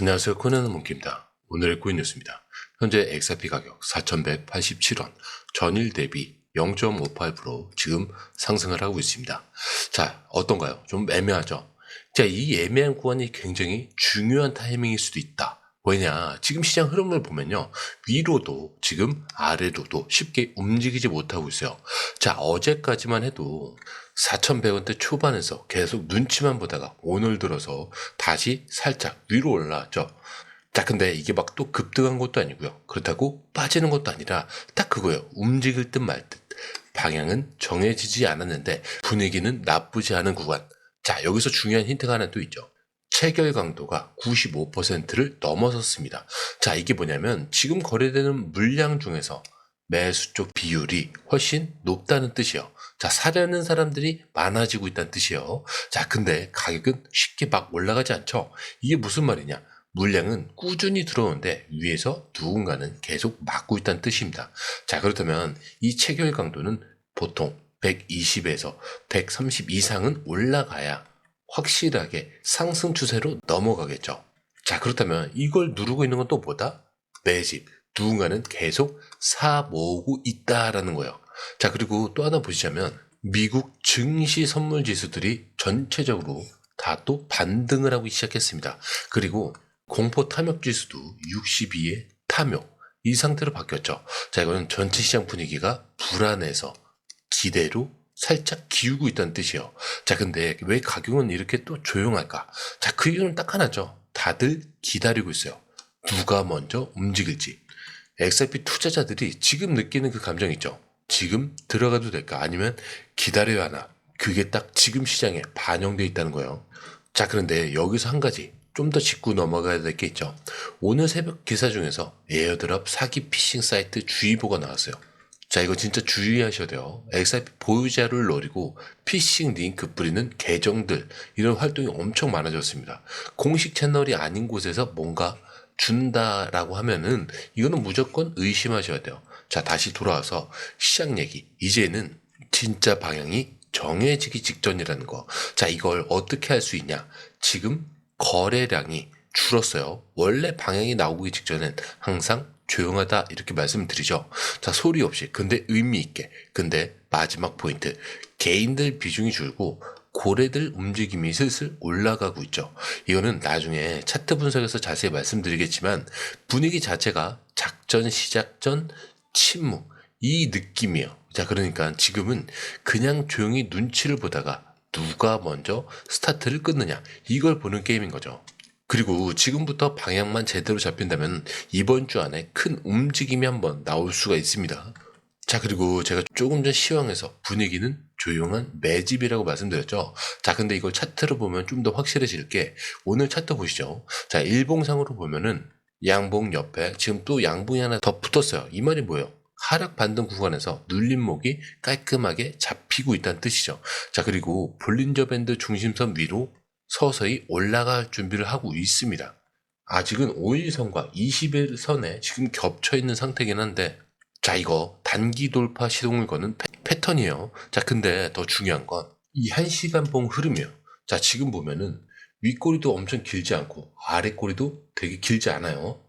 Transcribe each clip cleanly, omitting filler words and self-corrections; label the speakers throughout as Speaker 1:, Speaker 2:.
Speaker 1: 안녕하세요. 코난의 몽키입니다. 오늘의 코인 뉴스입니다. 현재 XRP 가격 4,187원, 전일 대비 0.58% 지금 상승을 하고 있습니다. 자, 어떤가요? 좀 애매하죠? 자, 이 애매한 구간이 굉장히 중요한 타이밍일 수도 있다. 왜냐, 지금 시장 흐름을 보면요, 위로도 지금 아래로도 쉽게 움직이지 못하고 있어요. 자, 어제까지만 해도 4,100원대 초반에서 계속 눈치만 보다가 오늘 들어서 다시 살짝 위로 올라왔죠. 자, 근데 이게 막 또 급등한 것도 아니고요. 그렇다고 빠지는 것도 아니라 딱 그거예요. 움직일 듯 말 듯. 방향은 정해지지 않았는데 분위기는 나쁘지 않은 구간. 자, 여기서 중요한 힌트가 하나 또 있죠. 체결 강도가 95%를 넘어섰습니다. 자, 이게 뭐냐면 지금 거래되는 물량 중에서 매수 쪽 비율이 훨씬 높다는 뜻이에요. 자, 사려는 사람들이 많아지고 있다는 뜻이에요. 자, 근데 가격은 쉽게 막 올라가지 않죠. 이게 무슨 말이냐? 물량은 꾸준히 들어오는데 위에서 누군가는 계속 막고 있다는 뜻입니다. 자, 그렇다면 이 체결 강도는 보통 120에서 130 이상은 올라가야 확실하게 상승 추세로 넘어가겠죠. 자, 그렇다면 이걸 누르고 있는 건 또 뭐다? 매집. 누군가는 계속 사 모으고 있다라는 거예요. 자, 그리고 또 하나 보시자면 미국 증시 선물 지수들이 전체적으로 다 또 반등을 하고 시작했습니다. 그리고 공포 탐욕 지수도 62의 탐욕 이 상태로 바뀌었죠. 자, 이거는 전체 시장 분위기가 불안해서 기대로 살짝 기우고 있다는 뜻이에요. 자, 근데 왜 가격은 이렇게 또 조용할까? 자, 그 이유는 딱 하나죠. 다들 기다리고 있어요. 누가 먼저 움직일지. XRP 투자자들이 지금 느끼는 그 감정 있죠. 지금 들어가도 될까? 아니면 기다려야 하나? 그게 딱 지금 시장에 반영되어 있다는 거예요. 자, 그런데 여기서 한 가지 좀 더 짚고 넘어가야 될 게 있죠. 오늘 새벽 기사 중에서 에어드랍 사기 피싱 사이트 주의보가 나왔어요. 자, 이거 진짜 주의하셔야 돼요. XRP 보유자를 노리고 피싱 링크 뿌리는 계정들, 이런 활동이 엄청 많아졌습니다. 공식 채널이 아닌 곳에서 뭔가 준다라고 하면은 이거는 무조건 의심하셔야 돼요. 자, 다시 돌아와서 시장 얘기. 이제는 진짜 방향이 정해지기 직전이라는 거. 자, 이걸 어떻게 할 수 있냐? 지금 거래량이 줄었어요. 원래 방향이 나오기 직전엔 항상 조용하다 이렇게 말씀을 드리죠. 자, 소리 없이 근데 의미 있게. 근데 마지막 포인트. 개인들 비중이 줄고 고래들 움직임이 슬슬 올라가고 있죠. 이거는 나중에 차트 분석에서 자세히 말씀드리겠지만 분위기 자체가 작전 시작 전 침묵 이 느낌이에요. 자, 그러니까 지금은 그냥 조용히 눈치를 보다가 누가 먼저 스타트를 끊느냐 이걸 보는 게임인 거죠. 그리고 지금부터 방향만 제대로 잡힌다면 이번 주 안에 큰 움직임이 한번 나올 수가 있습니다. 자, 그리고 제가 조금 전 시황에서 분위기는 조용한 매집이라고 말씀드렸죠. 자, 근데 이걸 차트로 보면 좀 더 확실해질 게 오늘 차트 보시죠. 자, 일봉상으로 보면은 양봉 옆에 지금 또 양봉이 하나 더 붙었어요. 이 말이 뭐예요? 하락 반등 구간에서 눌림목이 깔끔하게 잡히고 있다는 뜻이죠. 자, 그리고 볼린저 밴드 중심선 위로 서서히 올라갈 준비를 하고 있습니다. 아직은 5일선과 20일선에 지금 겹쳐 있는 상태긴 한데, 자, 이거 단기 돌파 시동을 거는 패턴이에요. 자, 근데 더 중요한 건 이 1시간 봉 흐름이에요. 자, 지금 보면은 윗꼬리도 엄청 길지 않고 아랫꼬리도 되게 길지 않아요.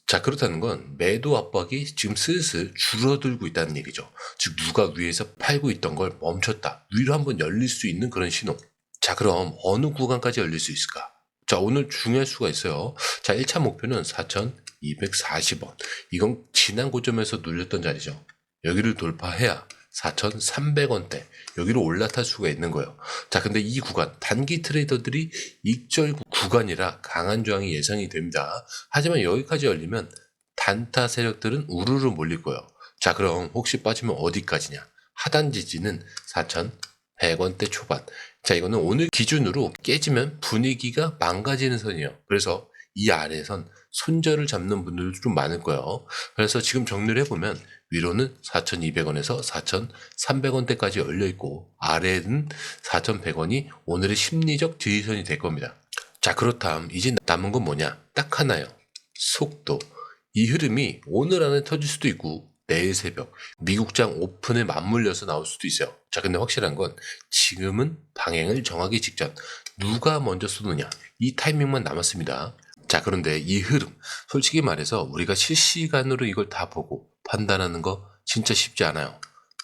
Speaker 1: 자, 그렇다는 건 매도 압박이 지금 슬슬 줄어들고 있다는 얘기죠. 즉 누가 위에서 팔고 있던 걸 멈췄다. 위로 한번 열릴 수 있는 그런 신호. 자, 그럼 어느 구간까지 열릴 수 있을까? 자, 오늘 중요할 수가 있어요. 자, 1차 목표는 4,240원. 이건 지난 고점에서 눌렸던 자리죠. 여기를 돌파해야 4,300원대. 여기로 올라탈 수가 있는 거예요. 자, 근데 이 구간, 단기 트레이더들이 익절 구간이라 강한 저항이 예상이 됩니다. 하지만 여기까지 열리면 단타 세력들은 우르르 몰릴 거예요. 자, 그럼 혹시 빠지면 어디까지냐? 하단 지지는 4,100원대 초반. 자, 이거는 오늘 기준으로 깨지면 분위기가 망가지는 선이에요. 그래서 이 아래선 손절을 잡는 분들도 좀 많을 거예요. 그래서 지금 정리를 해보면 위로는 4,200원에서 4,300원대까지 열려있고 아래는 4,100원이 오늘의 심리적 지지선이 될 겁니다. 자, 그렇다면 이제 남은 건 뭐냐? 딱 하나요. 속도. 이 흐름이 오늘 안에 터질 수도 있고 내일 새벽 미국장 오픈에 맞물려서 나올 수도 있어요. 자, 근데 확실한 건 지금은 방향을 정하기 직전 누가 먼저 쏘느냐 이 타이밍만 남았습니다. 자, 그런데 이 흐름, 솔직히 말해서 우리가 실시간으로 이걸 다 보고 판단하는 거 진짜 쉽지 않아요.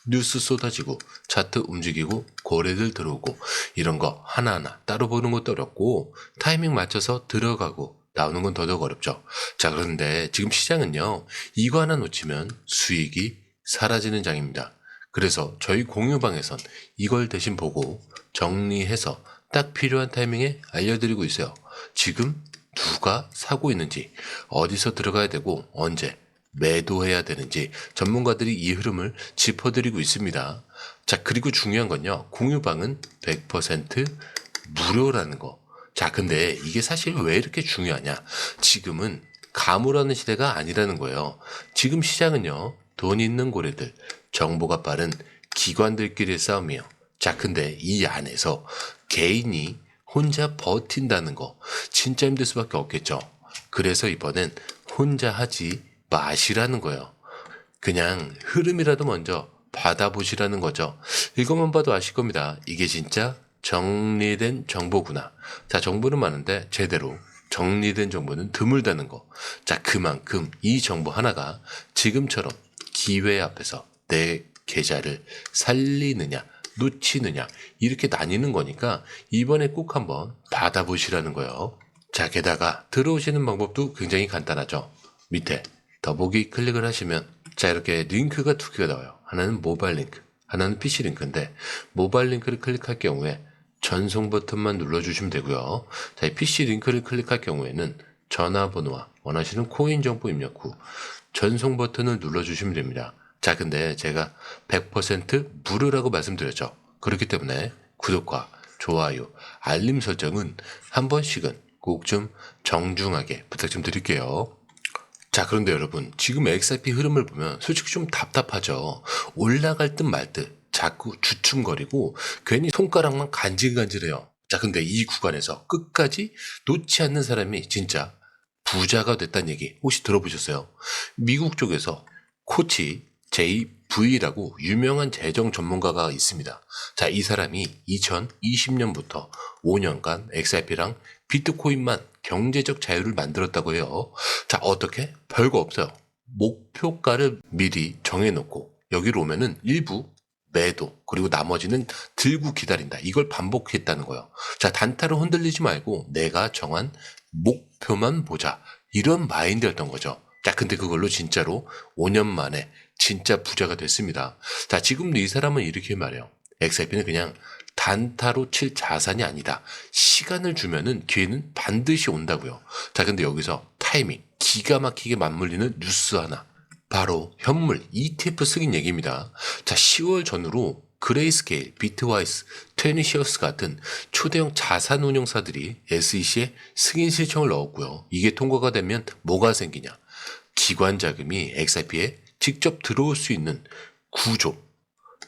Speaker 1: 뉴스 쏟아지고 차트 움직이고 거래들 들어오고 이런 거 하나하나 따로 보는 것도 어렵고 타이밍 맞춰서 들어가고 나오는 건 더더욱 어렵죠. 자, 그런데 지금 시장은요, 이거 하나 놓치면 수익이 사라지는 장입니다. 그래서 저희 공유방에선 이걸 대신 보고 정리해서 딱 필요한 타이밍에 알려드리고 있어요. 지금 누가 사고 있는지, 어디서 들어가야 되고 언제 매도해야 되는지 전문가들이 이 흐름을 짚어드리고 있습니다. 자, 그리고 중요한 건요, 공유방은 100% 무료라는 거. 자, 근데 이게 사실 왜 이렇게 중요하냐? 지금은 가물하는 시대가 아니라는 거예요. 지금 시장은요, 돈 있는 고래들, 정보가 빠른 기관들끼리의 싸움이에요. 자, 근데 이 안에서 개인이 혼자 버틴다는 거 진짜 힘들 수밖에 없겠죠. 그래서 이번엔 혼자 하지 마시라는 거예요. 그냥 흐름이라도 먼저 받아보시라는 거죠. 이것만 봐도 아실 겁니다. 이게 진짜 정리된 정보구나. 자, 정보는 많은데 제대로 정리된 정보는 드물다는 거. 자, 그만큼 이 정보 하나가 지금처럼 기회 앞에서 내 계좌를 살리느냐 놓치느냐 이렇게 나뉘는 거니까 이번에 꼭 한번 받아보시라는 거예요. 자, 게다가 들어오시는 방법도 굉장히 간단하죠. 밑에 더보기 클릭을 하시면 자, 이렇게 링크가 두 개가 나와요. 하나는 모바일 링크, 하나는 PC 링크인데 모바일 링크를 클릭할 경우에 전송 버튼만 눌러주시면 되고요. 자, 이 PC 링크를 클릭할 경우에는 전화번호와 원하시는 코인 정보 입력 후 전송 버튼을 눌러주시면 됩니다. 자, 근데 제가 100% 무료라고 말씀드렸죠. 그렇기 때문에 구독과 좋아요, 알림 설정은 한 번씩은 꼭 좀 정중하게 부탁 좀 드릴게요. 자, 그런데 여러분, 지금 XRP 흐름을 보면 솔직히 좀 답답하죠. 올라갈 듯 말 듯 자꾸 주춤거리고 괜히 손가락만 간질간질해요. 자, 근데 이 구간에서 끝까지 놓지 않는 사람이 진짜 부자가 됐다는 얘기 혹시 들어보셨어요? 미국 쪽에서 코치 JV라고 유명한 재정 전문가가 있습니다. 자, 이 사람이 2020년부터 5년간 XRP랑 비트코인만 경제적 자유를 만들었다고 해요. 자, 어떻게? 별거 없어요. 목표가를 미리 정해놓고 여기로 오면은 일부 매도 그리고 나머지는 들고 기다린다. 이걸 반복했다는 거예요. 자, 단타로 흔들리지 말고 내가 정한 목표만 보자. 이런 마인드였던 거죠. 자, 근데 그걸로 진짜로 5년 만에 진짜 부자가 됐습니다. 자, 지금도 이 사람은 이렇게 말해요. XRP는 그냥 단타로 칠 자산이 아니다. 시간을 주면은 기회는 반드시 온다고요. 자, 근데 여기서 타이밍, 기가 막히게 맞물리는 뉴스 하나. 바로 현물 ETF 승인 얘기입니다. 자, 10월 전후로 그레이스케일, 비트와이스, 트윈시어스 같은 초대형 자산운용사들이 SEC에 승인 신청을 넣었고요. 이게 통과가 되면 뭐가 생기냐? 기관 자금이 XRP에 직접 들어올 수 있는 구조.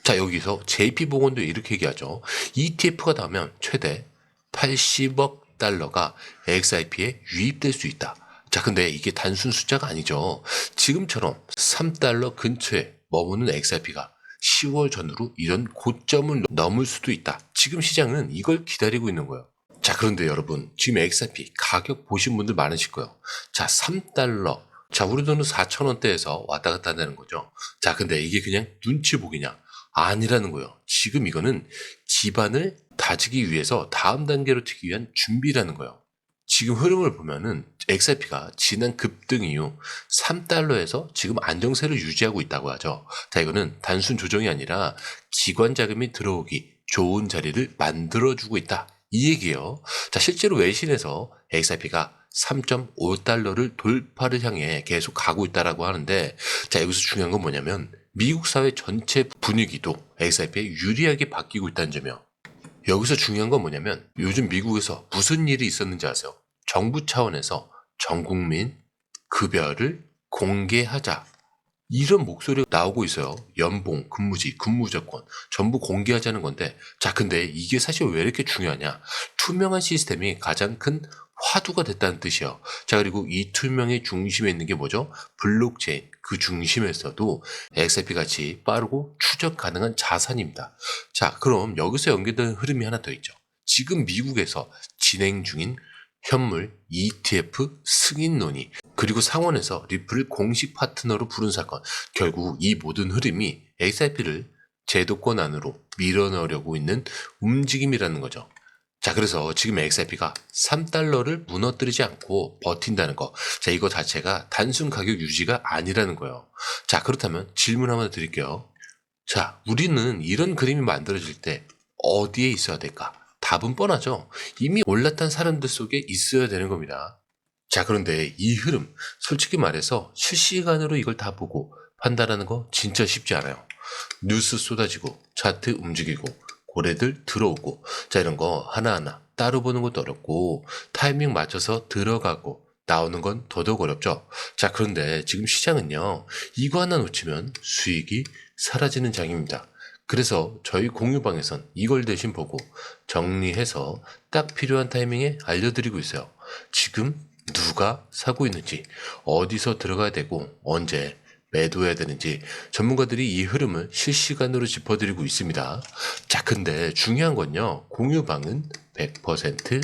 Speaker 1: 자, 여기서 JP보건도 이렇게 얘기하죠. ETF가 나오면 최대 80억 달러가 XRP에 유입될 수 있다. 자, 근데 이게 단순 숫자가 아니죠. 지금처럼 3달러 근처에 머무는 XRP가 10월 전후로 이런 고점을 넘을 수도 있다. 지금 시장은 이걸 기다리고 있는 거예요. 자, 그런데 여러분, 지금 XRP 가격 보신 분들 많으실 거예요. 자, 3달러. 자, 우리 돈은 4,000원대에서 왔다 갔다 한다는 거죠. 자, 근데 이게 그냥 눈치 보기냐? 아니라는 거예요. 지금 이거는 기반을 다지기 위해서 다음 단계로 튀기 위한 준비라는 거예요. 지금 흐름을 보면은 XRP가 지난 급등 이후 3달러에서 지금 안정세를 유지하고 있다고 하죠. 자, 이거는 단순 조정이 아니라 기관 자금이 들어오기 좋은 자리를 만들어주고 있다. 이 얘기예요. 자, 실제로 외신에서 XRP가 3.5달러를 돌파를 향해 계속 가고 있다라고 하는데, 자, 여기서 중요한 건 뭐냐면 미국 사회 전체 분위기도 XRP에 유리하게 바뀌고 있다는 점이요. 여기서 중요한 건 뭐냐면 요즘 미국에서 무슨 일이 있었는지 아세요? 정부 차원에서 전 국민 급여를 공개하자. 이런 목소리가 나오고 있어요. 연봉, 근무지, 근무 조건 전부 공개하자는 건데, 자, 근데 이게 사실 왜 이렇게 중요하냐? 투명한 시스템이 가장 큰 화두가 됐다는 뜻이에요. 자, 그리고 이 투명의 중심에 있는 게 뭐죠? 블록체인. 그 중심에서도 XRP 같이 빠르고 추적 가능한 자산입니다. 자, 그럼 여기서 연결되는 흐름이 하나 더 있죠. 지금 미국에서 진행 중인 현물 ETF 승인 논의, 그리고 상원에서 리플을 공식 파트너로 부른 사건. 결국 이 모든 흐름이 XRP를 제도권 안으로 밀어넣으려고 있는 움직임이라는 거죠. 자, 그래서 지금 XRP가 3달러를 무너뜨리지 않고 버틴다는 거. 자, 이거 자체가 단순 가격 유지가 아니라는 거예요. 자, 그렇다면 질문 한번 드릴게요. 자, 우리는 이런 그림이 만들어질 때 어디에 있어야 될까? 답은 뻔하죠. 이미 올랐던 사람들 속에 있어야 되는 겁니다. 자, 그런데 이 흐름, 솔직히 말해서 실시간으로 이걸 다 보고 판단하는 거 진짜 쉽지 않아요. 뉴스 쏟아지고, 차트 움직이고, 고래들 들어오고, 자, 이런 거 하나하나 따로 보는 것도 어렵고, 타이밍 맞춰서 들어가고, 나오는 건 더더욱 어렵죠. 자, 그런데 지금 시장은요, 이거 하나 놓치면 수익이 사라지는 장입니다. 그래서 저희 공유방에선 이걸 대신 보고 정리해서 딱 필요한 타이밍에 알려드리고 있어요. 지금 누가 사고 있는지, 어디서 들어가야 되고, 언제 매도해야 되는지 전문가들이 이 흐름을 실시간으로 짚어드리고 있습니다. 자, 근데 중요한 건요, 공유방은 100%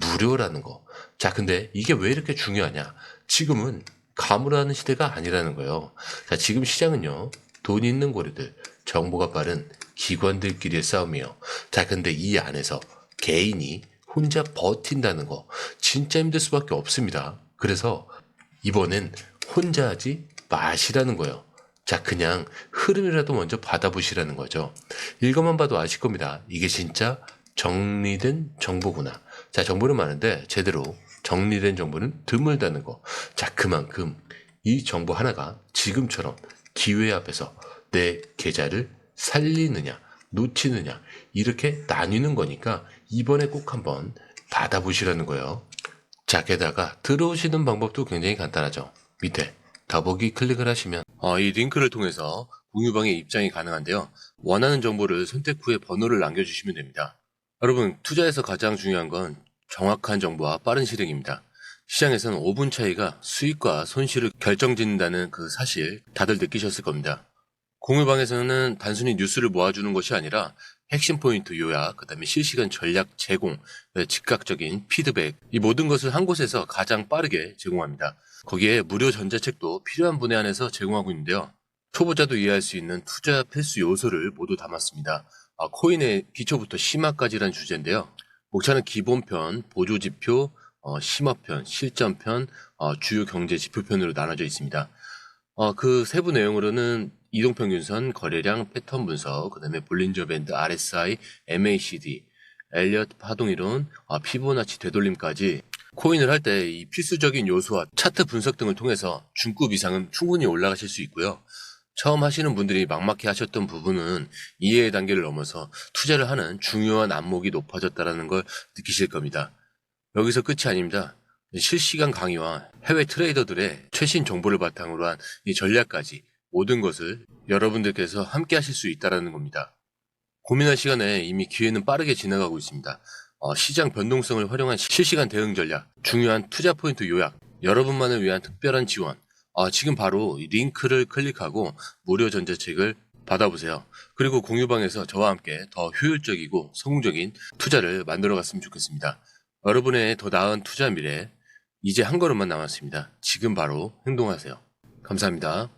Speaker 1: 무료라는 거. 자, 근데 이게 왜 이렇게 중요하냐? 지금은 가물하는 시대가 아니라는 거예요. 자, 지금 시장은요, 돈 있는 고래들, 정보가 빠른 기관들끼리의 싸움이에요. 자, 근데 이 안에서 개인이 혼자 버틴다는 거 진짜 힘들 수밖에 없습니다. 그래서 이번엔 혼자 하지 마시라는 거예요. 자, 그냥 흐름이라도 먼저 받아보시라는 거죠. 이것만 봐도 아실 겁니다. 이게 진짜 정리된 정보구나. 자, 정보는 많은데 제대로 정리된 정보는 드물다는 거. 자, 그만큼 이 정보 하나가 지금처럼 기회 앞에서 내 계좌를 살리느냐, 놓치느냐, 이렇게 나뉘는 거니까 이번에 꼭 한번 받아보시라는 거예요. 자, 게다가 들어오시는 방법도 굉장히 간단하죠. 밑에 더보기 클릭을 하시면 이 링크를 통해서 공유방에 입장이 가능한데요. 원하는 정보를 선택 후에 번호를 남겨주시면 됩니다. 여러분, 투자에서 가장 중요한 건 정확한 정보와 빠른 실행입니다. 시장에서는 5분 차이가 수익과 손실을 결정짓는다는 그 사실 다들 느끼셨을 겁니다. 공유방에서는 단순히 뉴스를 모아주는 것이 아니라 핵심 포인트 요약, 그 다음에 실시간 전략 제공, 즉각적인 피드백, 이 모든 것을 한 곳에서 가장 빠르게 제공합니다. 거기에 무료 전자책도 필요한 분에 한해서 제공하고 있는데요. 초보자도 이해할 수 있는 투자 필수 요소를 모두 담았습니다. 코인의 기초부터 심화까지라는 주제인데요. 목차는 기본편, 보조지표, 심화편, 실전편, 주요 경제 지표편으로 나눠져 있습니다. 그 세부 내용으로는 이동평균선, 거래량, 패턴 분석, 그 다음에 볼린저 밴드, RSI, MACD, 엘리엇 파동이론, 피보나치 되돌림까지 코인을 할 때 이 필수적인 요소와 차트 분석 등을 통해서 중급 이상은 충분히 올라가실 수 있고요. 처음 하시는 분들이 막막해 하셨던 부분은 이해의 단계를 넘어서 투자를 하는 중요한 안목이 높아졌다는 걸 느끼실 겁니다. 여기서 끝이 아닙니다. 실시간 강의와 해외 트레이더들의 최신 정보를 바탕으로 한 이 전략까지 모든 것을 여러분들께서 함께 하실 수 있다는 겁니다. 고민할 시간에 이미 기회는 빠르게 지나가고 있습니다. 시장 변동성을 활용한 실시간 대응 전략, 중요한 투자 포인트 요약, 여러분만을 위한 특별한 지원. 지금 바로 이 링크를 클릭하고 무료 전자책을 받아보세요. 그리고 공유방에서 저와 함께 더 효율적이고 성공적인 투자를 만들어 갔으면 좋겠습니다. 여러분의 더 나은 투자 미래, 이제 한 걸음만 남았습니다. 지금 바로 행동하세요. 감사합니다.